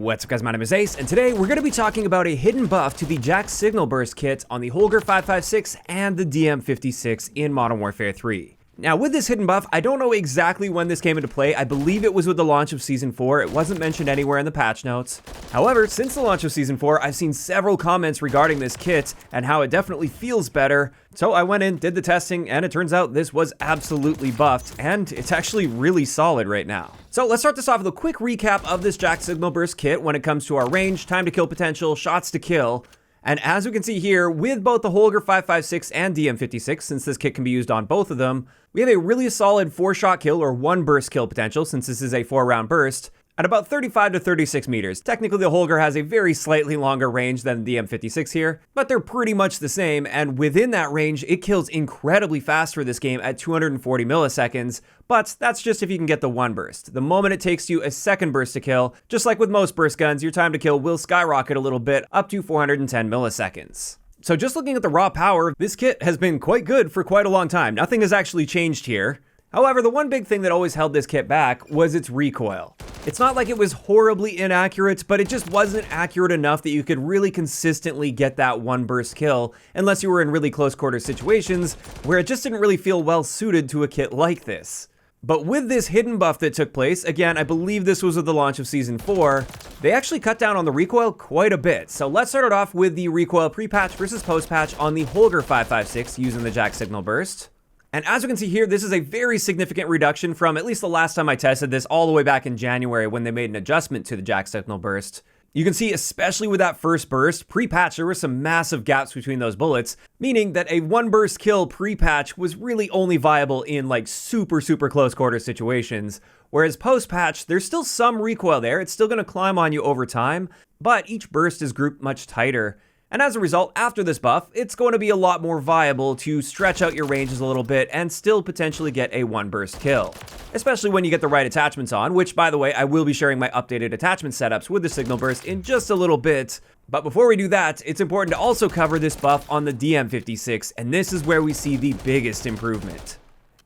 What's up guys, my name is Ace, and today we're going to be talking about a hidden buff to the JAK Signal Burst Kit on the Holger 556 and the DM56 in Modern Warfare 3. Now with this hidden buff, I don't know exactly when this came into play. I believe it was with the launch of Season 4. It wasn't mentioned anywhere in the patch notes. However, since the launch of Season 4, I've seen several comments regarding this kit and how it definitely feels better. So I went in, did the testing, and it turns out this was absolutely buffed, and it's actually really solid right now. So let's start this off with a quick recap of this JAK Signal Burst Kit when it comes to our range, time to kill potential, shots to kill. And as we can see here, with both the Holger 556 and DM56, since this kit can be used on both of them, we have a really solid 4-shot kill or 1 burst kill potential, since this is a 4-round burst, at about 35 to 36 meters. Technically, the Holger has a very slightly longer range than the DM56 here, but they're pretty much the same, and within that range, it kills incredibly fast for this game at 240 milliseconds, but that's just if you can get the 1 burst. The moment it takes you a 2nd burst to kill, just like with most burst guns, your time to kill will skyrocket a little bit, up to 410 milliseconds. So just looking at the raw power, this kit has been quite good for quite a long time. Nothing has actually changed here. However, the one big thing that always held this kit back was its recoil. It's not like it was horribly inaccurate, but it just wasn't accurate enough that you could really consistently get that 1 burst kill, unless you were in really close quarter situations where it just didn't really feel well suited to a kit like this. But with this hidden buff that took place, again, I believe this was with the launch of Season 4, they actually cut down on the recoil quite a bit. So let's start it off with the recoil pre-patch versus post-patch on the Holger 556 using the JAK Signal Burst. And as we can see here, this is a very significant reduction from at least the last time I tested this all the way back in January when they made an adjustment to the JAK Signal Burst. You can see, especially with that first burst, pre-patch, there were some massive gaps between those bullets, meaning that a 1 burst kill pre-patch was really only viable in like super close quarter situations. Whereas post-patch, there's still some recoil there. It's still going to climb on you over time, but each burst is grouped much tighter. And as a result, after this buff, it's going to be a lot more viable to stretch out your ranges a little bit and still potentially get a 1 burst kill. Especially when you get the right attachments on, which by the way, I will be sharing my updated attachment setups with the Signal Burst in just a little bit. But before we do that, it's important to also cover this buff on the DM56, and this is where we see the biggest improvement.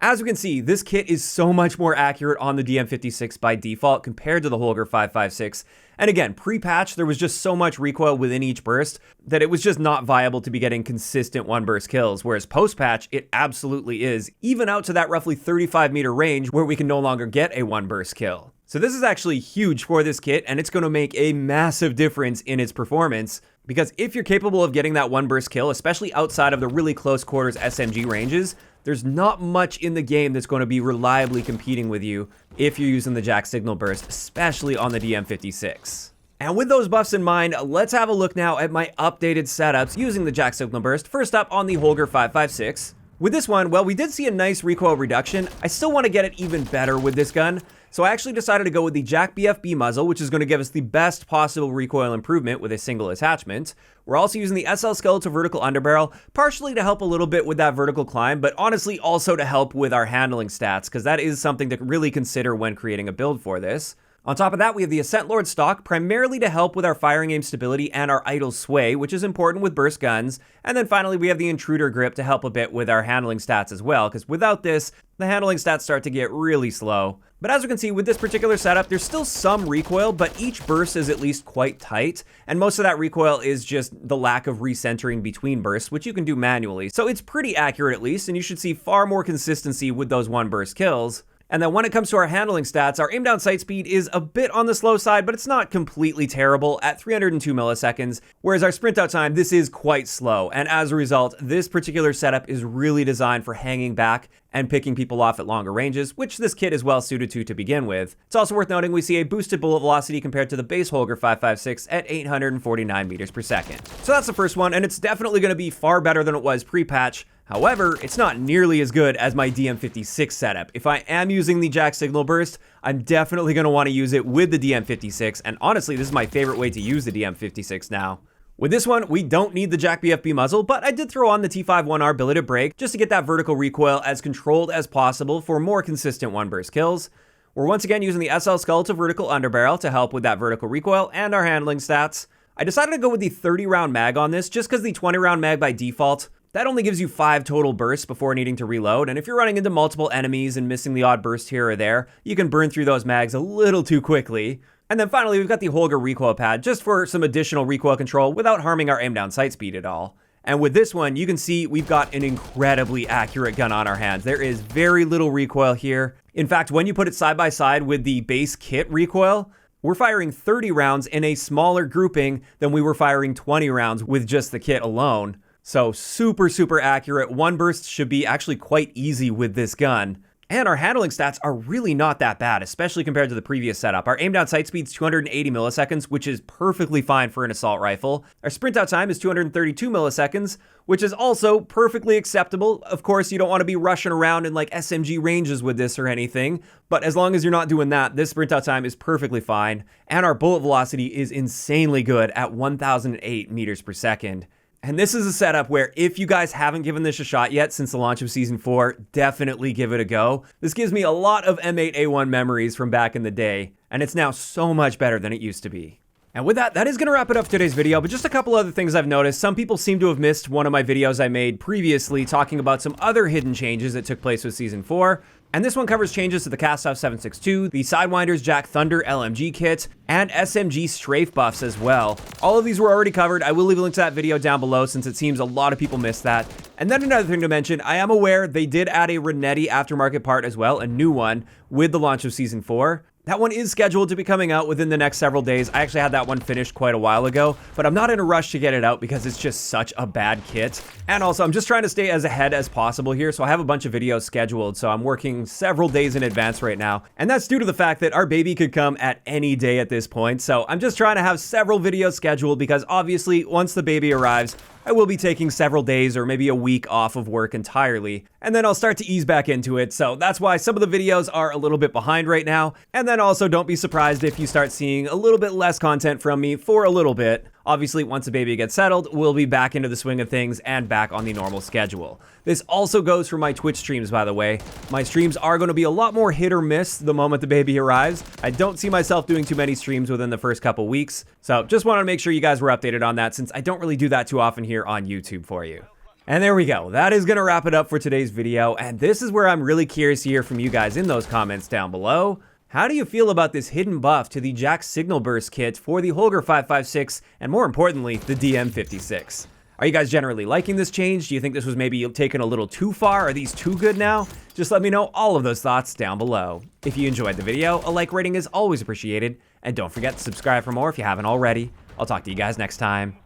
As we can see, this kit is so much more accurate on the DM56 by default compared to the Holger 556. And again, pre-patch, there was just so much recoil within each burst that it was just not viable to be getting consistent 1 burst kills, whereas post-patch, it absolutely is, even out to that roughly 35 meter range where we can no longer get a 1 burst kill. So this is actually huge for this kit, and it's going to make a massive difference in its performance, because if you're capable of getting that 1 burst kill, especially outside of the really close quarters SMG ranges, there's not much in the game that's going to be reliably competing with you if you're using the JAK Signal Burst, especially on the DM56. And with those buffs in mind, let's have a look now at my updated setups using the JAK Signal Burst. First up on the Holger 556. With this one, well, we did see a nice recoil reduction. I still want to get it even better with this gun, so I actually decided to go with the JAK BFB muzzle, which is going to give us the best possible recoil improvement with a single attachment. We're also using the SL Skeletal Vertical Underbarrel, partially to help a little bit with that vertical climb, but honestly also to help with our handling stats, because that is something to really consider when creating a build for this. On top of that, we have the Ascent Lord stock, primarily to help with our firing aim stability and our idle sway, which is important with burst guns. And then finally, we have the Intruder grip to help a bit with our handling stats as well, because without this, the handling stats start to get really slow. But as you can see, with this particular setup, there's still some recoil, but each burst is at least quite tight, and most of that recoil is just the lack of recentering between bursts, which you can do manually. So it's pretty accurate at least, and you should see far more consistency with those 1 burst kills. And then when it comes to our handling stats, our aim down sight speed is a bit on the slow side, but it's not completely terrible at 302 milliseconds, whereas our sprint out time, this is quite slow. And as a result, this particular setup is really designed for hanging back and picking people off at longer ranges, which this kit is well suited to begin with. It's also worth noting we see a boosted bullet velocity compared to the base Holger 556 at 849 meters per second. So that's the first one, and it's definitely going to be far better than it was pre-patch. However, it's not nearly as good as my DM56 setup. If I am using the JAK Signal Burst, I'm definitely going to want to use it with the DM56, and honestly, this is my favorite way to use the DM56 now. With this one, we don't need the JAK BFB muzzle, but I did throw on the T51R billeted brake just to get that vertical recoil as controlled as possible for more consistent 1 burst kills. We're once again using the SL Skeletal Vertical Underbarrel to help with that vertical recoil and our handling stats. I decided to go with the 30 round mag on this just because the 20 round mag by default That only gives you 5 total bursts before needing to reload, and if you're running into multiple enemies and missing the odd burst here or there, you can burn through those mags a little too quickly. And then finally, we've got the Holger recoil pad, just for some additional recoil control without harming our aim down sight speed at all. And with this one, you can see we've got an incredibly accurate gun on our hands. There is very little recoil here. In fact, when you put it side by side with the base kit recoil, we're firing 30 rounds in a smaller grouping than we were firing 20 rounds with just the kit alone. So super accurate. One burst should be actually quite easy with this gun. And our handling stats are really not that bad, especially compared to the previous setup. Our aim down sight speed is 280 milliseconds, which is perfectly fine for an assault rifle. Our sprint out time is 232 milliseconds, which is also perfectly acceptable. Of course, you don't want to be rushing around in like SMG ranges with this or anything, but as long as you're not doing that, this sprint out time is perfectly fine. And our bullet velocity is insanely good at 1008 meters per second. And this is a setup where if you guys haven't given this a shot yet since the launch of Season 4, definitely give it a go. This gives me a lot of M8A1 memories from back in the day, and it's now so much better than it used to be. And with that, that is going to wrap it up for today's video, but just a couple other things I've noticed. Some people seem to have missed one of my videos I made previously talking about some other hidden changes that took place with Season 4. And this one covers changes to the Cast-Off 7.62, the Sidewinder's JAK Thunder LMG kit, and SMG strafe buffs as well. All of these were already covered. I will leave a link to that video down below since it seems a lot of people missed that. And then another thing to mention, I am aware they did add a Renetti aftermarket part as well, a new one, with the launch of Season 4. That one is scheduled to be coming out within the next several days. I actually had that one finished quite a while ago, but I'm not in a rush to get it out because it's just such a bad kit. And also, I'm just trying to stay as ahead as possible here, so I have a bunch of videos scheduled, so I'm working several days in advance right now. And that's due to the fact that our baby could come at any day at this point, so I'm just trying to have several videos scheduled because obviously, once the baby arrives, I will be taking several days or maybe a week off of work entirely, and then I'll start to ease back into it, so that's why some of the videos are a little bit behind right now. And then also don't be surprised if you start seeing a little bit less content from me for a little bit. Obviously, once the baby gets settled, we'll be back into the swing of things and back on the normal schedule. This also goes for my Twitch streams, by the way. My streams are going to be a lot more hit or miss the moment the baby arrives. I don't see myself doing too many streams within the first couple weeks, so just wanted to make sure you guys were updated on that since I don't really do that too often here on YouTube for you. And there we go. That is going to wrap it up for today's video, and this is where I'm really curious to hear from you guys in those comments down below. How do you feel about this hidden buff to the JAK Signal Burst Kit for the Holger 5.56 and more importantly, the DM56? Are you guys generally liking this change? Do you think this was maybe taken a little too far? Are these too good now? Just let me know all of those thoughts down below. If you enjoyed the video, a like rating is always appreciated, and don't forget to subscribe for more if you haven't already. I'll talk to you guys next time.